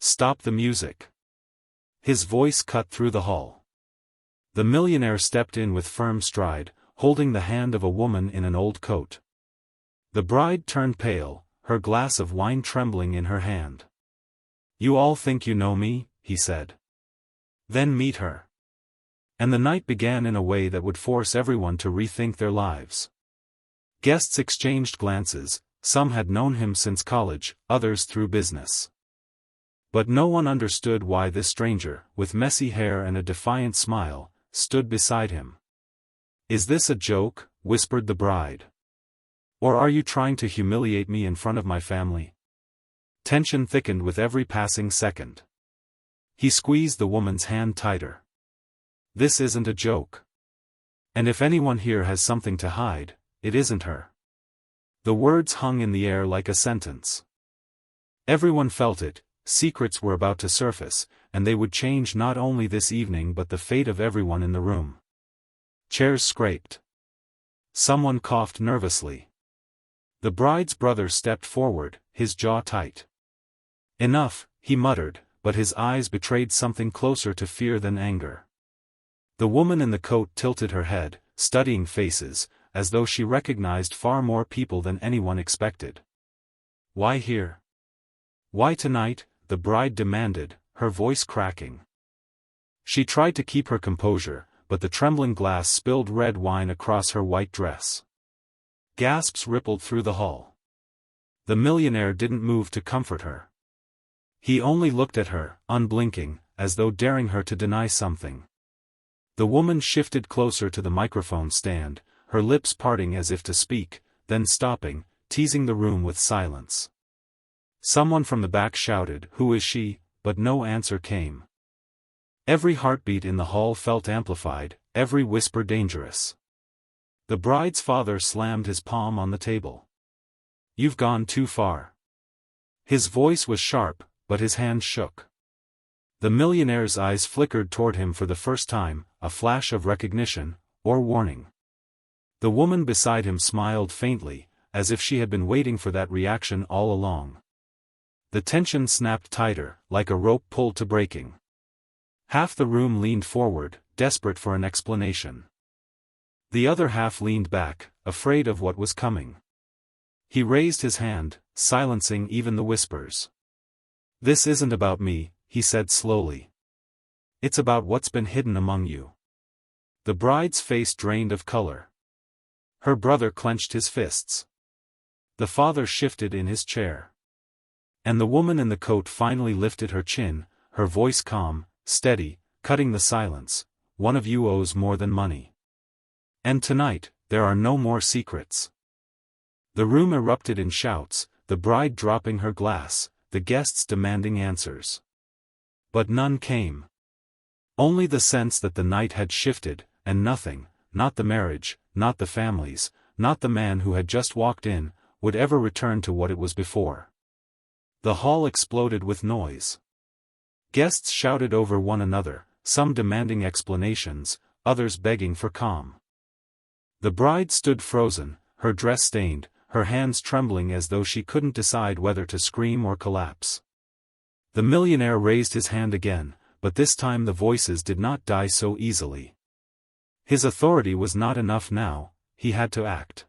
"Stop the music." His voice cut through the hall. The millionaire stepped in with firm stride, holding the hand of a woman in an old coat. The bride turned pale, her glass of wine trembling in her hand. "You all think you know me," he said. "Then meet her." And the night began in a way that would force everyone to rethink their lives. Guests exchanged glances, some had known him since college, others through business. But no one understood why this stranger, with messy hair and a defiant smile, stood beside him. "Is this a joke?" whispered the bride. "Or are you trying to humiliate me in front of my family?" Tension thickened with every passing second. He squeezed the woman's hand tighter. "This isn't a joke. And if anyone here has something to hide, it isn't her." The words hung in the air like a sentence. Everyone felt it, secrets were about to surface, and they would change not only this evening but the fate of everyone in the room. Chairs scraped. Someone coughed nervously. The bride's brother stepped forward, his jaw tight. "Enough," he muttered, but his eyes betrayed something closer to fear than anger. The woman in the coat tilted her head, studying faces, as though she recognized far more people than anyone expected. "Why here? Why tonight?" the bride demanded, her voice cracking. She tried to keep her composure, but the trembling glass spilled red wine across her white dress. Gasps rippled through the hall. The millionaire didn't move to comfort her. He only looked at her, unblinking, as though daring her to deny something. The woman shifted closer to the microphone stand, her lips parting as if to speak, then stopping, teasing the room with silence. Someone from the back shouted, "Who is she?" but no answer came. Every heartbeat in the hall felt amplified, every whisper dangerous. The bride's father slammed his palm on the table. "You've gone too far." His voice was sharp, but his hand shook. The millionaire's eyes flickered toward him for the first time, a flash of recognition, or warning. The woman beside him smiled faintly, as if she had been waiting for that reaction all along. The tension snapped tighter, like a rope pulled to breaking. Half the room leaned forward, desperate for an explanation. The other half leaned back, afraid of what was coming. He raised his hand, silencing even the whispers. "This isn't about me," he said slowly. "It's about what's been hidden among you." The bride's face drained of color. Her brother clenched his fists. The father shifted in his chair. And the woman in the coat finally lifted her chin, her voice calm, steady, cutting the silence. "One of you owes more than money. And tonight, there are no more secrets." The room erupted in shouts, the bride dropping her glass, the guests demanding answers. But none came. Only the sense that the night had shifted, and nothing, not the marriage, not the families, not the man who had just walked in, would ever return to what it was before. The hall exploded with noise. Guests shouted over one another, some demanding explanations, others begging for calm. The bride stood frozen, her dress stained, her hands trembling as though she couldn't decide whether to scream or collapse. The millionaire raised his hand again, but this time the voices did not die so easily. His authority was not enough now, he had to act.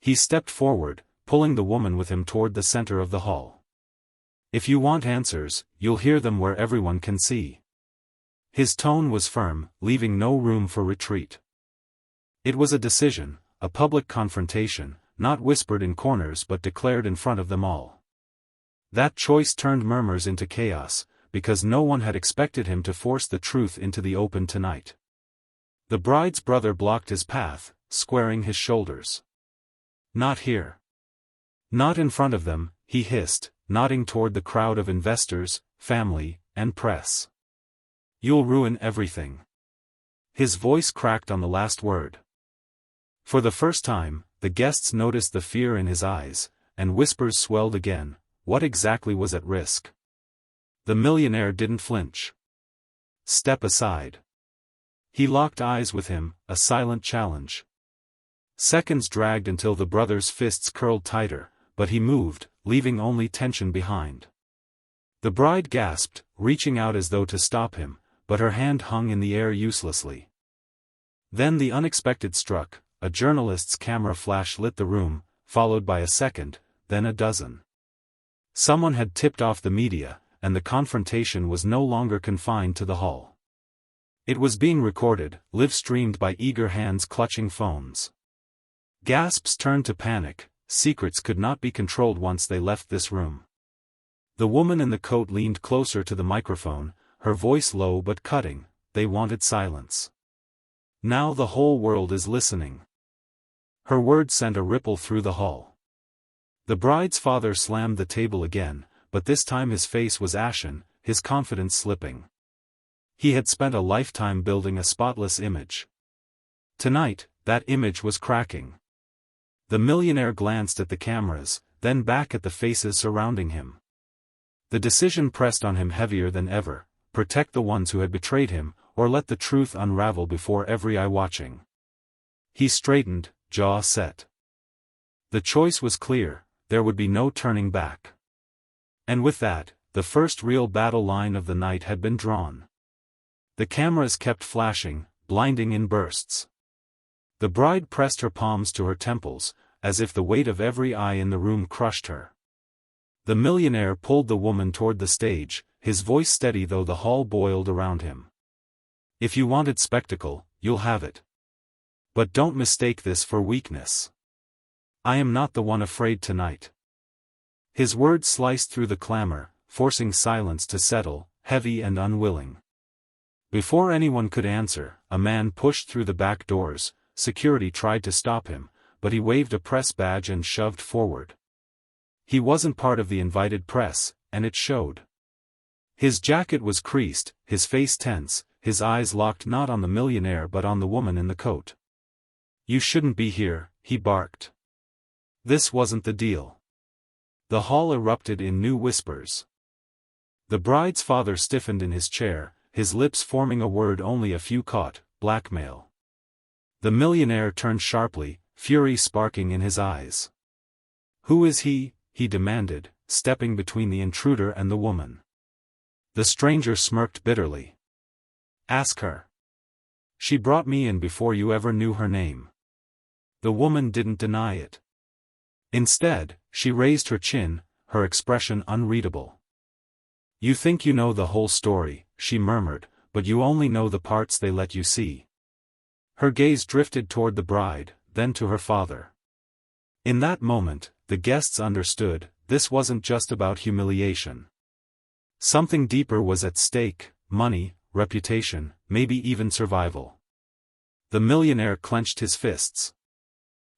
He stepped forward, pulling the woman with him toward the center of the hall. "If you want answers, you'll hear them where everyone can see." His tone was firm, leaving no room for retreat. It was a decision, a public confrontation, not whispered in corners but declared in front of them all. That choice turned murmurs into chaos, because no one had expected him to force the truth into the open tonight. The bride's brother blocked his path, squaring his shoulders. "Not here. Not in front of them," he hissed, nodding toward the crowd of investors, family, and press. "You'll ruin everything." His voice cracked on the last word. For the first time, the guests noticed the fear in his eyes, and whispers swelled again. What exactly was at risk? The millionaire didn't flinch. "Step aside." He locked eyes with him, a silent challenge. Seconds dragged until the brother's fists curled tighter, but he moved, leaving only tension behind. The bride gasped, reaching out as though to stop him, but her hand hung in the air uselessly. Then the unexpected struck. A journalist's camera flash lit the room, followed by a second, then a dozen. Someone had tipped off the media, and the confrontation was no longer confined to the hall. It was being recorded, live-streamed by eager hands clutching phones. Gasps turned to panic. Secrets could not be controlled once they left this room. The woman in the coat leaned closer to the microphone, her voice low but cutting. They wanted silence. Now the whole world is listening. Her words sent a ripple through the hall. The bride's father slammed the table again, but this time his face was ashen, his confidence slipping. He had spent a lifetime building a spotless image. Tonight, that image was cracking. The millionaire glanced at the cameras, then back at the faces surrounding him. The decision pressed on him heavier than ever: protect the ones who had betrayed him, or let the truth unravel before every eye watching. He straightened, jaw set. The choice was clear: there would be no turning back. And with that, the first real battle line of the night had been drawn. The cameras kept flashing, blinding in bursts. The bride pressed her palms to her temples, as if the weight of every eye in the room crushed her. The millionaire pulled the woman toward the stage, his voice steady though the hall boiled around him. If you wanted spectacle, you'll have it. But don't mistake this for weakness. I am not the one afraid tonight. His words sliced through the clamor, forcing silence to settle, heavy and unwilling. Before anyone could answer, a man pushed through the back doors. Security tried to stop him, but he waved a press badge and shoved forward. He wasn't part of the invited press, and it showed. His jacket was creased, his face tense, his eyes locked not on the millionaire but on the woman in the coat. You shouldn't be here, he barked. This wasn't the deal. The hall erupted in new whispers. The bride's father stiffened in his chair, his lips forming a word only a few caught: blackmail. The millionaire turned sharply, fury sparking in his eyes. Who is he? He demanded, stepping between the intruder and the woman. The stranger smirked bitterly. Ask her. She brought me in before you ever knew her name. The woman didn't deny it. Instead, she raised her chin, her expression unreadable. You think you know the whole story, she murmured, but you only know the parts they let you see. Her gaze drifted toward the bride, then to her father. In that moment, the guests understood, this wasn't just about humiliation. Something deeper was at stake: money, reputation, maybe even survival. The millionaire clenched his fists.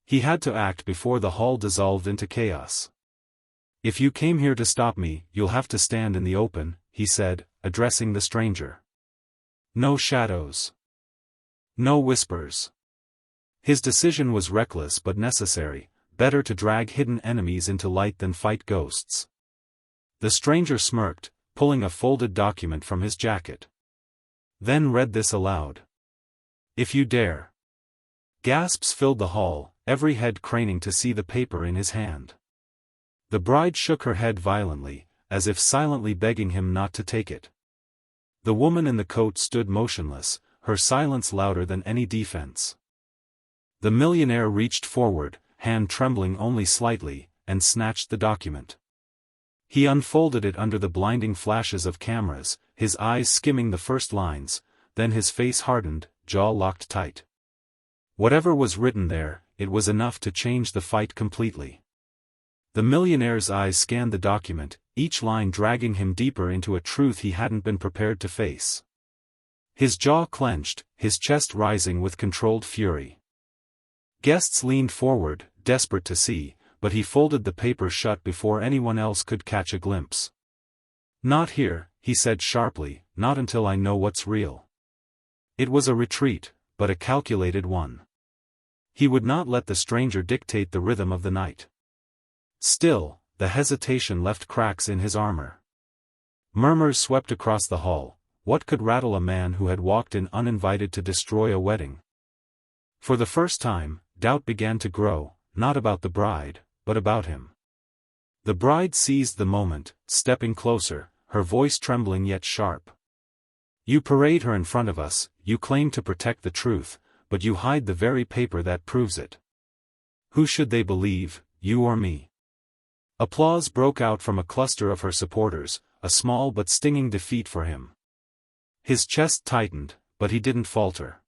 He had to act before the hall dissolved into chaos. If you came here to stop me, you'll have to stand in the open, he said, addressing the stranger. No shadows. No whispers. His decision was reckless but necessary: better to drag hidden enemies into light than fight ghosts. The stranger smirked, pulling a folded document from his jacket. Then read this aloud. If you dare. Gasps filled the hall, every head craning to see the paper in his hand. The bride shook her head violently, as if silently begging him not to take it. The woman in the coat stood motionless, her silence louder than any defense. The millionaire reached forward, hand trembling only slightly, and snatched the document. He unfolded it under the blinding flashes of cameras, his eyes skimming the first lines, then his face hardened, jaw locked tight. Whatever was written there, it was enough to change the fight completely. The millionaire's eyes scanned the document, each line dragging him deeper into a truth he hadn't been prepared to face. His jaw clenched, his chest rising with controlled fury. Guests leaned forward, desperate to see, but he folded the paper shut before anyone else could catch a glimpse. Not here, he said sharply, not until I know what's real. It was a retreat, but a calculated one. He would not let the stranger dictate the rhythm of the night. Still, the hesitation left cracks in his armor. Murmurs swept across the hall. What could rattle a man who had walked in uninvited to destroy a wedding? For the first time, doubt began to grow, not about the bride, but about him. The bride seized the moment, stepping closer, her voice trembling yet sharp. You parade her in front of us, you claim to protect the truth, but you hide the very paper that proves it. Who should they believe, you or me? Applause broke out from a cluster of her supporters, a small but stinging defeat for him. His chest tightened, but he didn't falter.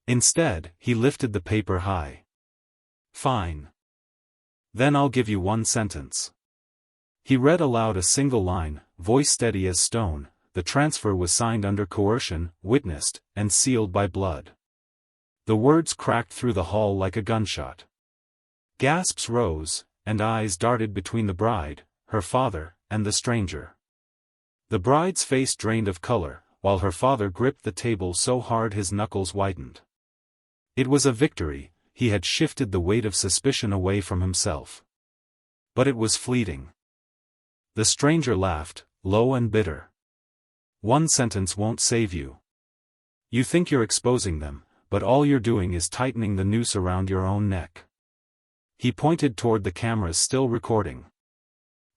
Instead, he lifted the paper high. Fine. Then I'll give you one sentence. He read aloud a single line, voice steady as stone. The transfer was signed under coercion, witnessed, and sealed by blood. The words cracked through the hall like a gunshot. Gasps rose, and eyes darted between the bride, her father, and the stranger. The bride's face drained of color, while her father gripped the table so hard his knuckles whitened. It was a victory, he had shifted the weight of suspicion away from himself. But it was fleeting. The stranger laughed, low and bitter. One sentence won't save you. You think you're exposing them, but all you're doing is tightening the noose around your own neck. He pointed toward the cameras still recording.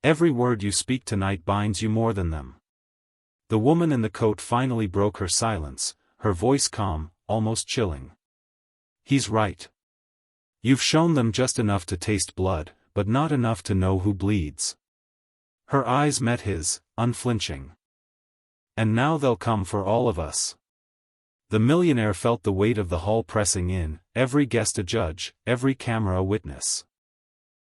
Every word you speak tonight binds you more than them. The woman in the coat finally broke her silence, her voice calm, almost chilling. He's right. You've shown them just enough to taste blood, but not enough to know who bleeds. Her eyes met his, unflinching. And now they'll come for all of us. The millionaire felt the weight of the hall pressing in, every guest a judge, every camera a witness.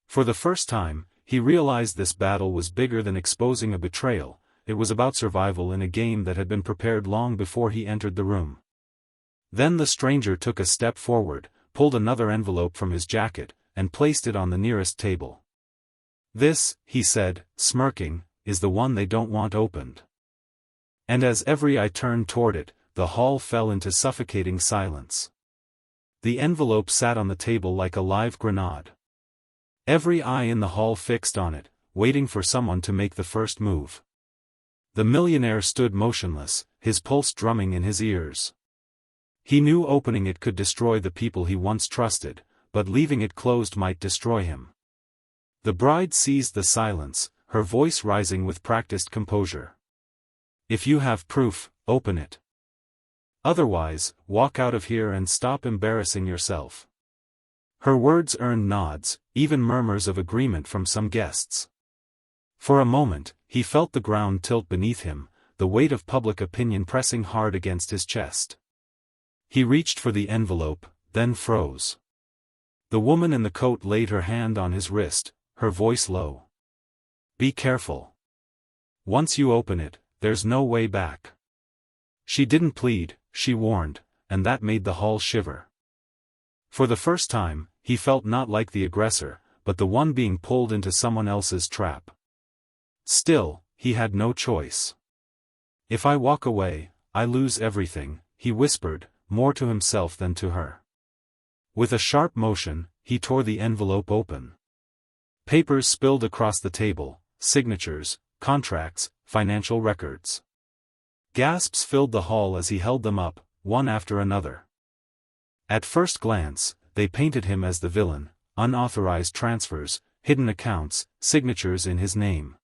For the first time, he realized this battle was bigger than exposing a betrayal, it was about survival in a game that had been prepared long before he entered the room. Then the stranger took a step forward, pulled another envelope from his jacket, and placed it on the nearest table. This, he said, smirking, is the one they don't want opened. And as every eye turned toward it, the hall fell into suffocating silence. The envelope sat on the table like a live grenade. Every eye in the hall fixed on it, waiting for someone to make the first move. The millionaire stood motionless, his pulse drumming in his ears. He knew opening it could destroy the people he once trusted, but leaving it closed might destroy him. The bride seized the silence, her voice rising with practiced composure. If you have proof, open it. Otherwise, walk out of here and stop embarrassing yourself. Her words earned nods, even murmurs of agreement from some guests. For a moment, he felt the ground tilt beneath him, the weight of public opinion pressing hard against his chest. He reached for the envelope, then froze. The woman in the coat laid her hand on his wrist, her voice low. Be careful. Once you open it, there's no way back. She didn't plead, she warned, and that made the hall shiver. For the first time, he felt not like the aggressor, but the one being pulled into someone else's trap. Still, he had no choice. If I walk away, I lose everything, he whispered, more to himself than to her. With a sharp motion, he tore the envelope open. Papers spilled across the table, signatures, contracts, financial records. Gasps filled the hall as he held them up, one after another. At first glance, they painted him as the villain, unauthorized transfers, hidden accounts, signatures in his name.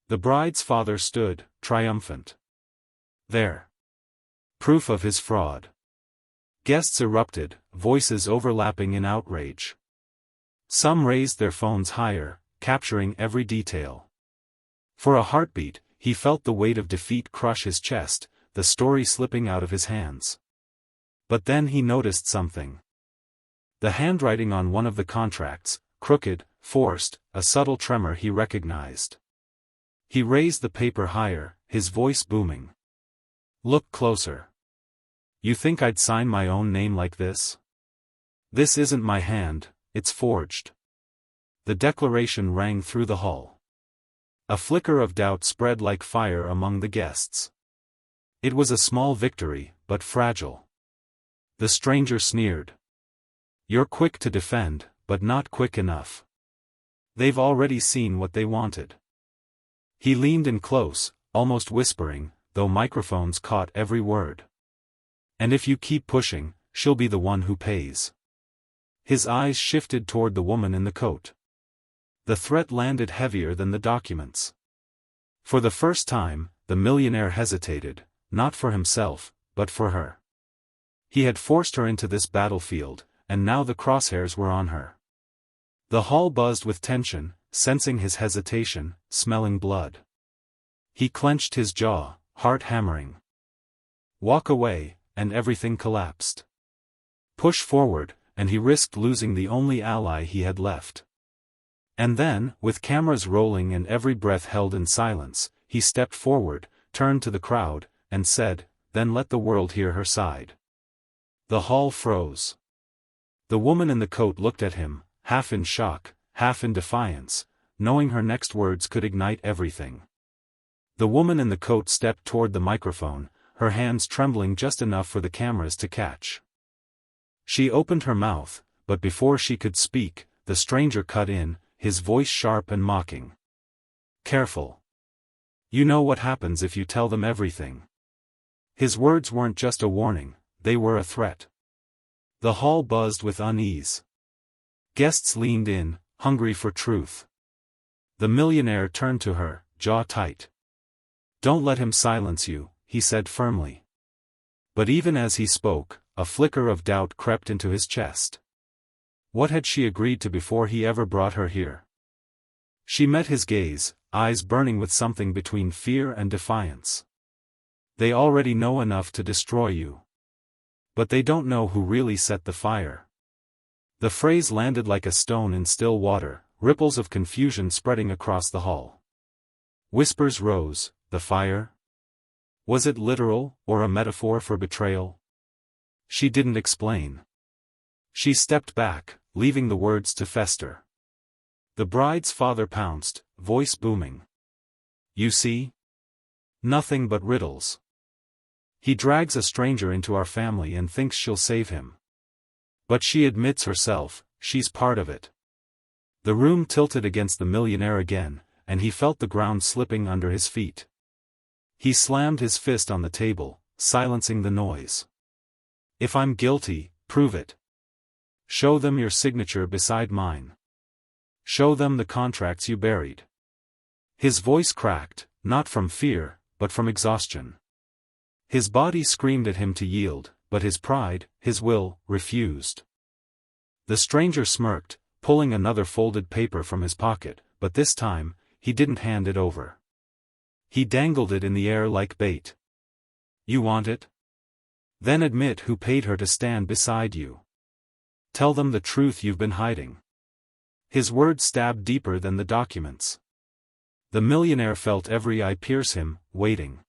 The bride's father stood, triumphant. There. Proof of his fraud. Guests erupted, voices overlapping in outrage. Some raised their phones higher, capturing every detail. For a heartbeat, he felt the weight of defeat crush his chest, the story slipping out of his hands. But then he noticed something. The handwriting on one of the contracts, crooked, forced, a subtle tremor he recognized. He raised the paper higher, his voice booming. Look closer. You think I'd sign my own name like this? This isn't my hand, it's forged. The declaration rang through the hall. A flicker of doubt spread like fire among the guests. It was a small victory, but fragile. The stranger sneered. You're quick to defend, but not quick enough. They've already seen what they wanted. He leaned in close, almost whispering, though microphones caught every word. And if you keep pushing, she'll be the one who pays. His eyes shifted toward the woman in the coat. The threat landed heavier than the documents. For the first time, the millionaire hesitated, not for himself, but for her. He had forced her into this battlefield, and now the crosshairs were on her. The hall buzzed with tension, sensing his hesitation, smelling blood. He clenched his jaw, heart hammering. Walk away, and everything collapsed. Push forward, and he risked losing the only ally he had left. And then, with cameras rolling and every breath held in silence, he stepped forward, turned to the crowd, and said, "Then let the world hear her side." The hall froze. The woman in the coat looked at him, half in shock, half in defiance, knowing her next words could ignite everything. The woman in the coat stepped toward the microphone, her hands trembling just enough for the cameras to catch. She opened her mouth, but before she could speak, the stranger cut in, his voice sharp and mocking. "Careful. You know what happens if you tell them everything." His words weren't just a warning, they were a threat. The hall buzzed with unease. Guests leaned in, hungry for truth. The millionaire turned to her, jaw tight. "Don't let him silence you," he said firmly. But even as he spoke, a flicker of doubt crept into his chest. What had she agreed to before he ever brought her here? She met his gaze, eyes burning with something between fear and defiance. "They already know enough to destroy you. But they don't know who really set the fire." The phrase landed like a stone in still water, ripples of confusion spreading across the hall. Whispers rose. The fire? Was it literal, or a metaphor for betrayal? She didn't explain. She stepped back, leaving the words to fester. The bride's father pounced, voice booming. "You see? Nothing but riddles. He drags a stranger into our family and thinks she'll save him. But she admits herself, she's part of it." The room tilted against the millionaire again, and he felt the ground slipping under his feet. He slammed his fist on the table, silencing the noise. "If I'm guilty, prove it. Show them your signature beside mine. Show them the contracts you buried." His voice cracked, not from fear, but from exhaustion. His body screamed at him to yield, but his pride, his will, refused. The stranger smirked, pulling another folded paper from his pocket, but this time, he didn't hand it over. He dangled it in the air like bait. "You want it? Then admit who paid her to stand beside you. Tell them the truth you've been hiding." His words stabbed deeper than the documents. The millionaire felt every eye pierce him, waiting.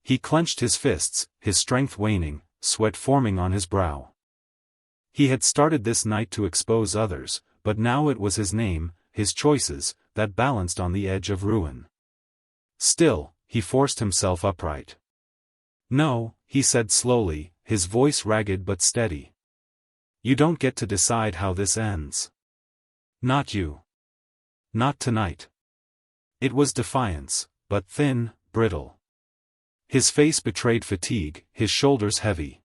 He clenched his fists, his strength waning, sweat forming on his brow. He had started this night to expose others, but now it was his name, his choices, that balanced on the edge of ruin. Still, he forced himself upright. "No," he said slowly, his voice ragged but steady. "You don't get to decide how this ends. Not you. Not tonight." It was defiance, but thin, brittle. His face betrayed fatigue, his shoulders heavy.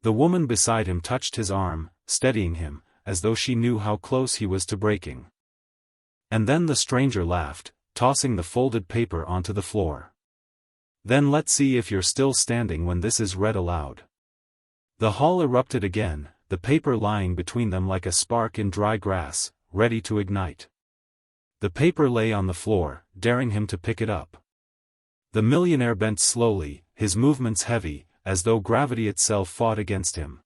The woman beside him touched his arm, steadying him, as though she knew how close he was to breaking. And then the stranger laughed, tossing the folded paper onto the floor. "Then let's see if you're still standing when this is read aloud." The hall erupted again, the paper lying between them like a spark in dry grass, ready to ignite. The paper lay on the floor, daring him to pick it up. The millionaire bent slowly, his movements heavy, as though gravity itself fought against him.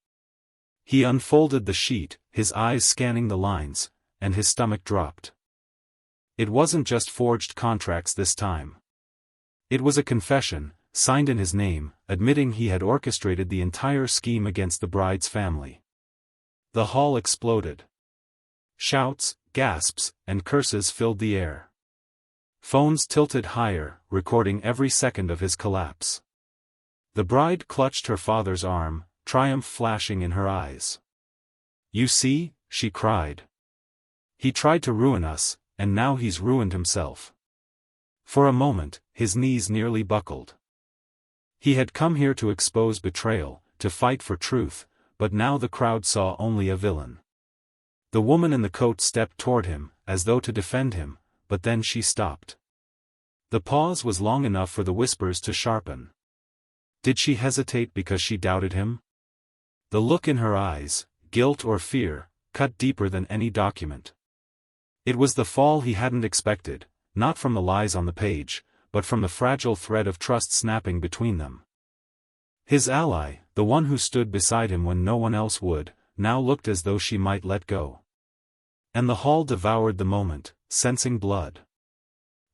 He unfolded the sheet, his eyes scanning the lines, and his stomach dropped. It wasn't just forged contracts this time. It was a confession, signed in his name, admitting he had orchestrated the entire scheme against the bride's family. The hall exploded. Shouts, gasps, and curses filled the air. Phones tilted higher, recording every second of his collapse. The bride clutched her father's arm, triumph flashing in her eyes. "You see," she cried. "He tried to ruin us, and now he's ruined himself." For a moment, his knees nearly buckled. He had come here to expose betrayal, to fight for truth, but now the crowd saw only a villain. The woman in the coat stepped toward him, as though to defend him, but then she stopped. The pause was long enough for the whispers to sharpen. Did she hesitate because she doubted him? The look in her eyes, guilt or fear, cut deeper than any document. It was the fall he hadn't expected, not from the lies on the page, but from the fragile thread of trust snapping between them. His ally, the one who stood beside him when no one else would, now looked as though she might let go. And the hall devoured the moment, sensing blood.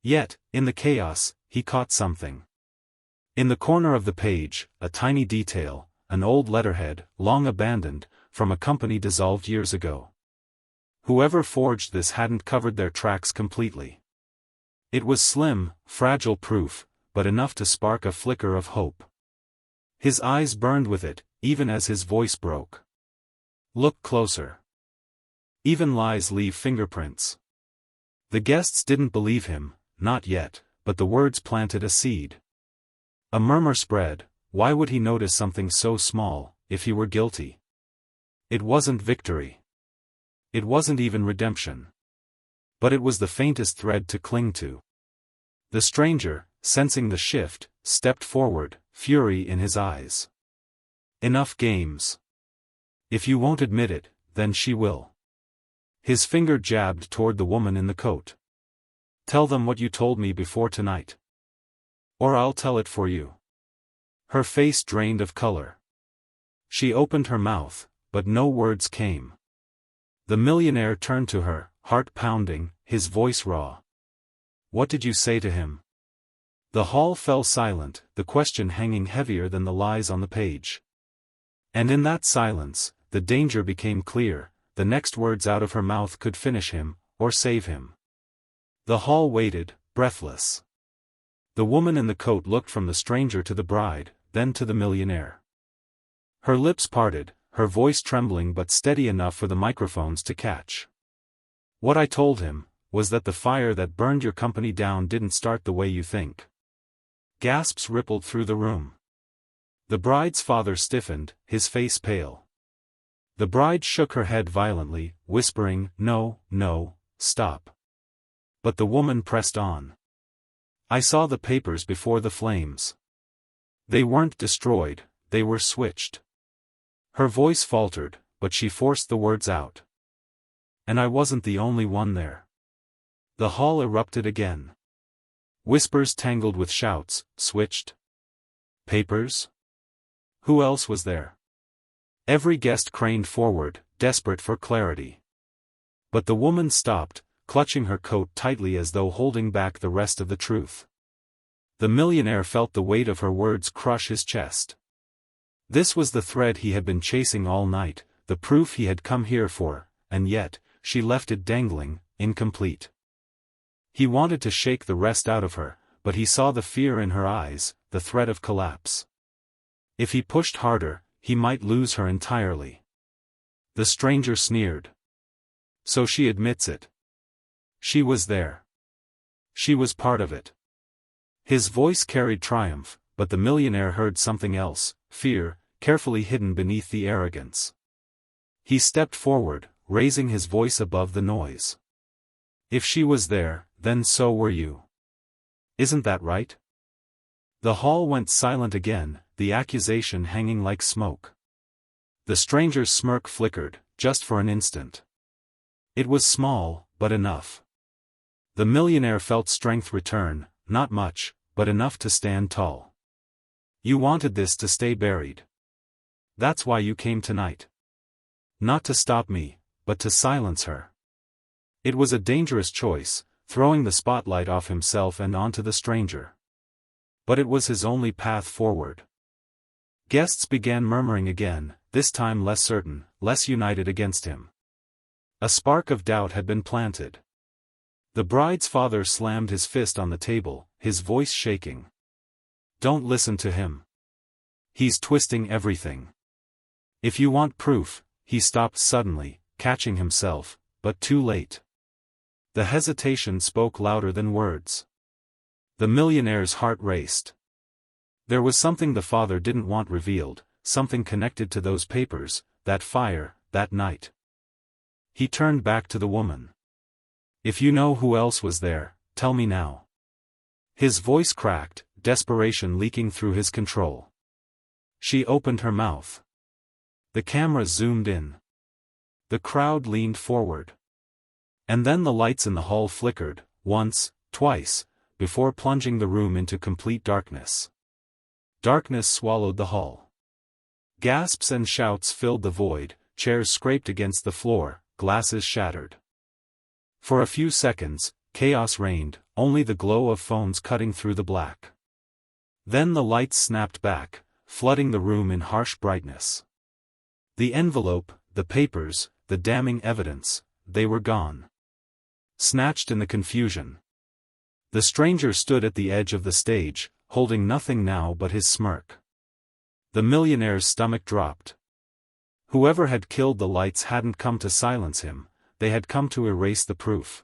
Yet, in the chaos, he caught something. In the corner of the page, a tiny detail, an old letterhead, long abandoned, from a company dissolved years ago. Whoever forged this hadn't covered their tracks completely. It was slim, fragile proof, but enough to spark a flicker of hope. His eyes burned with it, even as his voice broke. Look closer. Even lies leave fingerprints. The guests didn't believe him, not yet, but the words planted a seed. A murmur spread. Why would he notice something so small, if he were guilty? It wasn't victory. It wasn't even redemption. But it was the faintest thread to cling to. The stranger, sensing the shift, stepped forward, fury in his eyes. Enough games. If you won't admit it, then she will. His finger jabbed toward the woman in the coat. Tell them what you told me before tonight. Or I'll tell it for you. Her face drained of color. She opened her mouth, but no words came. The millionaire turned to her, heart pounding, his voice raw. What did you say to him? The hall fell silent, the question hanging heavier than the lies on the page. And in that silence, the danger became clear. The next words out of her mouth could finish him, or save him. The hall waited, breathless. The woman in the coat looked from the stranger to the bride, then to the millionaire. Her lips parted, her voice trembling but steady enough for the microphones to catch. What I told him, was that the fire that burned your company down didn't start the way you think. Gasps rippled through the room. The bride's father stiffened, his face pale. The bride shook her head violently, whispering, "No, no, stop." But the woman pressed on. I saw the papers before the flames. They weren't destroyed, they were switched. Her voice faltered, but she forced the words out. And I wasn't the only one there. The hall erupted again. Whispers tangled with shouts. Switched? Papers? Who else was there? Every guest craned forward, desperate for clarity. But the woman stopped, clutching her coat tightly as though holding back the rest of the truth. The millionaire felt the weight of her words crush his chest. This was the thread he had been chasing all night, the proof he had come here for, and yet, she left it dangling, incomplete. He wanted to shake the rest out of her, but he saw the fear in her eyes, the threat of collapse. If he pushed harder, he might lose her entirely. The stranger sneered. So she admits it. She was there. She was part of it. His voice carried triumph, but the millionaire heard something else, fear, carefully hidden beneath the arrogance. He stepped forward, raising his voice above the noise. If she was there, then so were you. Isn't that right? The hall went silent again, the accusation hanging like smoke. The stranger's smirk flickered, just for an instant. It was small, but enough. The millionaire felt strength return, not much, but enough to stand tall. You wanted this to stay buried. That's why you came tonight. Not to stop me, but to silence her. It was a dangerous choice, throwing the spotlight off himself and onto the stranger. But it was his only path forward. Guests began murmuring again, this time less certain, less united against him. A spark of doubt had been planted. The bride's father slammed his fist on the table, his voice shaking. Don't listen to him. He's twisting everything. If you want proof, he stopped suddenly, catching himself, but too late. The hesitation spoke louder than words. The millionaire's heart raced. There was something the father didn't want revealed, something connected to those papers, that fire, that night. He turned back to the woman. If you know who else was there, tell me now. His voice cracked, desperation leaking through his control. She opened her mouth. The camera zoomed in. The crowd leaned forward. And then the lights in the hall flickered, once, twice, before plunging the room into complete darkness. Darkness swallowed the hall. Gasps and shouts filled the void, chairs scraped against the floor, glasses shattered. For a few seconds, chaos reigned, only the glow of phones cutting through the black. Then the lights snapped back, flooding the room in harsh brightness. The envelope, the papers, the damning evidence, they were gone. Snatched in the confusion. The stranger stood at the edge of the stage, holding nothing now but his smirk. The millionaire's stomach dropped. Whoever had killed the lights hadn't come to silence him, they had come to erase the proof.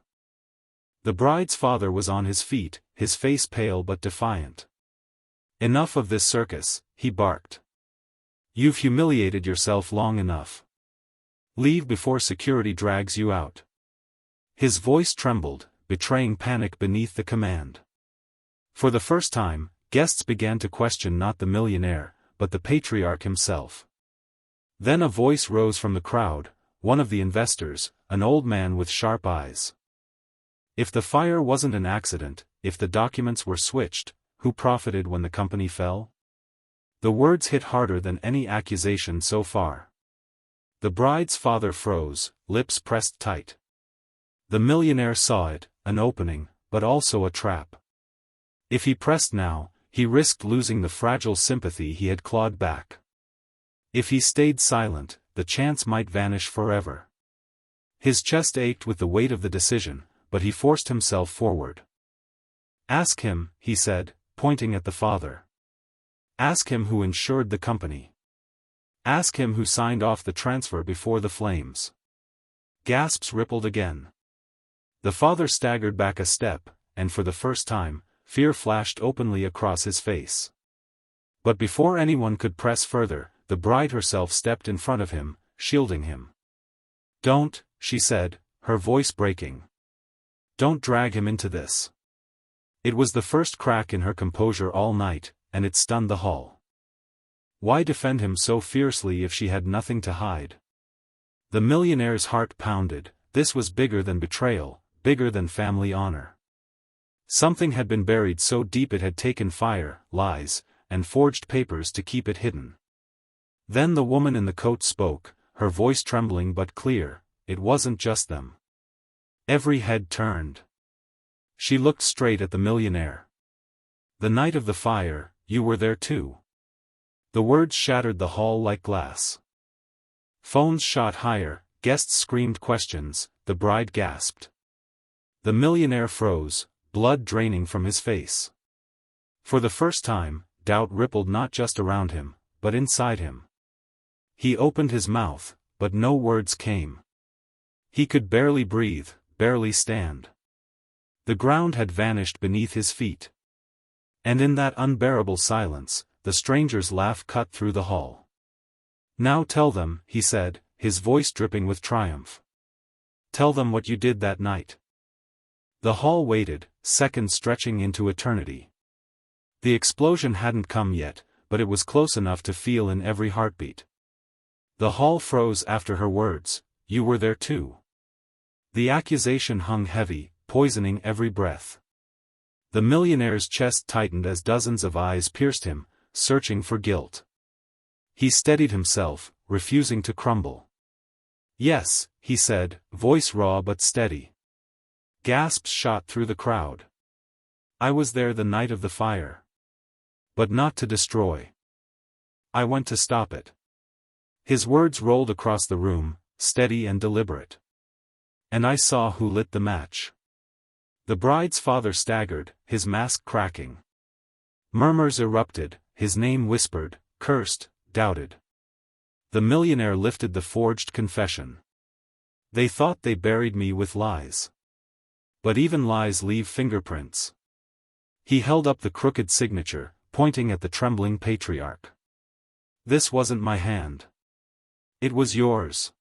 The bride's father was on his feet, his face pale but defiant. "Enough of this circus," he barked. "You've humiliated yourself long enough. Leave before security drags you out." His voice trembled, betraying panic beneath the command. For the first time, guests began to question not the millionaire, but the patriarch himself. Then a voice rose from the crowd, one of the investors, an old man with sharp eyes. "If the fire wasn't an accident, if the documents were switched, who profited when the company fell?" The words hit harder than any accusation so far. The bride's father froze, lips pressed tight. The millionaire saw it, an opening, but also a trap. If he pressed now, he risked losing the fragile sympathy he had clawed back. If he stayed silent, the chance might vanish forever. His chest ached with the weight of the decision, but he forced himself forward. "Ask him," he said, pointing at the father. "Ask him who insured the company. Ask him who signed off the transfer before the flames." Gasps rippled again. The father staggered back a step, and for the first time, fear flashed openly across his face. But before anyone could press further, the bride herself stepped in front of him, shielding him. "Don't," she said, her voice breaking. "Don't drag him into this." It was the first crack in her composure all night, and it stunned the hall. Why defend him so fiercely if she had nothing to hide? The millionaire's heart pounded. This was bigger than betrayal, bigger than family honor. Something had been buried so deep it had taken fire, lies, and forged papers to keep it hidden. Then the woman in the coat spoke, her voice trembling but clear. It wasn't just them. Every head turned. She looked straight at the millionaire. "The night of the fire, you were there too." The words shattered the hall like glass. Phones shot higher, guests screamed questions, the bride gasped. The millionaire froze, blood draining from his face. For the first time, doubt rippled not just around him, but inside him. He opened his mouth, but no words came. He could barely breathe, barely stand. The ground had vanished beneath his feet. And in that unbearable silence, the stranger's laugh cut through the hall. "Now tell them," he said, his voice dripping with triumph. "Tell them what you did that night." The hall waited, seconds stretching into eternity. The explosion hadn't come yet, but it was close enough to feel in every heartbeat. The hall froze after her words, "You were there too." The accusation hung heavy, poisoning every breath. The millionaire's chest tightened as dozens of eyes pierced him, searching for guilt. He steadied himself, refusing to crumble. "Yes," he said, voice raw but steady. Gasps shot through the crowd. "I was there the night of the fire. But not to destroy. I went to stop it." His words rolled across the room, steady and deliberate. "And I saw who lit the match." The bride's father staggered, his mask cracking. Murmurs erupted, his name whispered, cursed, doubted. The millionaire lifted the forged confession. "They thought they buried me with lies. But even lies leave fingerprints." He held up the crooked signature, pointing at the trembling patriarch. "This wasn't my hand. It was yours."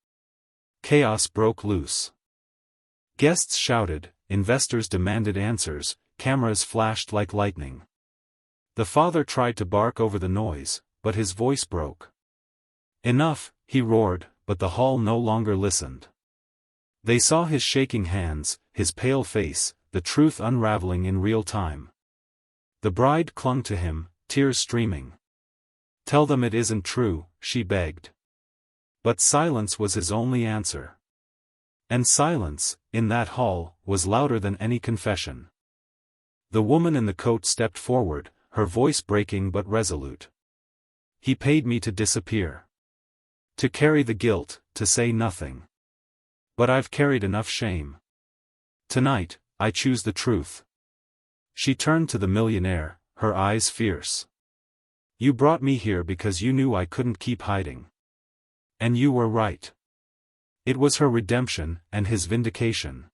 Chaos broke loose. Guests shouted, investors demanded answers, cameras flashed like lightning. The father tried to bark over the noise, but his voice broke. "Enough," he roared, but the hall no longer listened. They saw his shaking hands, his pale face, the truth unraveling in real time. The bride clung to him, tears streaming. "Tell them it isn't true," she begged. But silence was his only answer. And silence, in that hall, was louder than any confession. The woman in the coat stepped forward, her voice breaking but resolute. "He paid me to disappear. To carry the guilt, to say nothing. But I've carried enough shame. Tonight, I choose the truth." She turned to the millionaire, her eyes fierce. "You brought me here because you knew I couldn't keep hiding. And you were right." It was her redemption, and his vindication.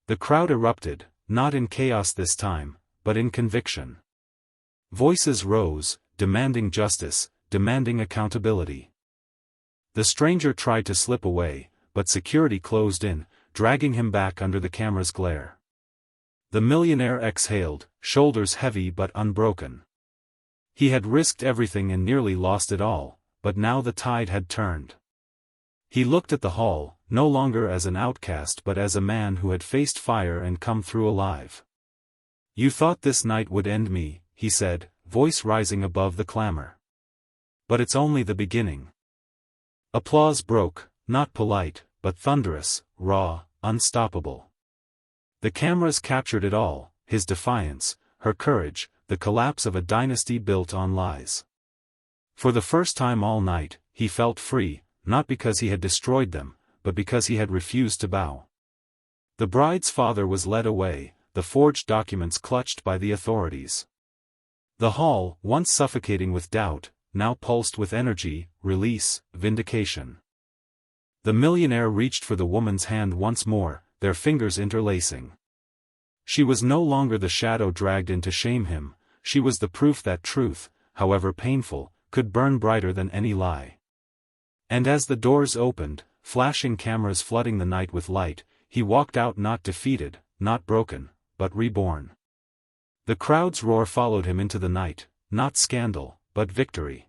The crowd erupted, not in chaos this time, but in conviction. Voices rose, demanding justice, demanding accountability. The stranger tried to slip away, but security closed in, dragging him back under the camera's glare. The millionaire exhaled, shoulders heavy but unbroken. He had risked everything and nearly lost it all, but now the tide had turned. He looked at the hall, no longer as an outcast but as a man who had faced fire and come through alive. "You thought this night would end me," he said, voice rising above the clamor. "But it's only the beginning." Applause broke, not polite, but thunderous, raw, unstoppable. The cameras captured it all, his defiance, her courage, the collapse of a dynasty built on lies. For the first time all night, he felt free, not because he had destroyed them, but because he had refused to bow. The bride's father was led away, the forged documents clutched by the authorities. The hall, once suffocating with doubt, now pulsed with energy, release, vindication. The millionaire reached for the woman's hand once more, their fingers interlacing. She was no longer the shadow dragged in to shame him, she was the proof that truth, however painful, could burn brighter than any lie. And as the doors opened, flashing cameras flooding the night with light, he walked out not defeated, not broken, but reborn. The crowd's roar followed him into the night, not scandal, but victory.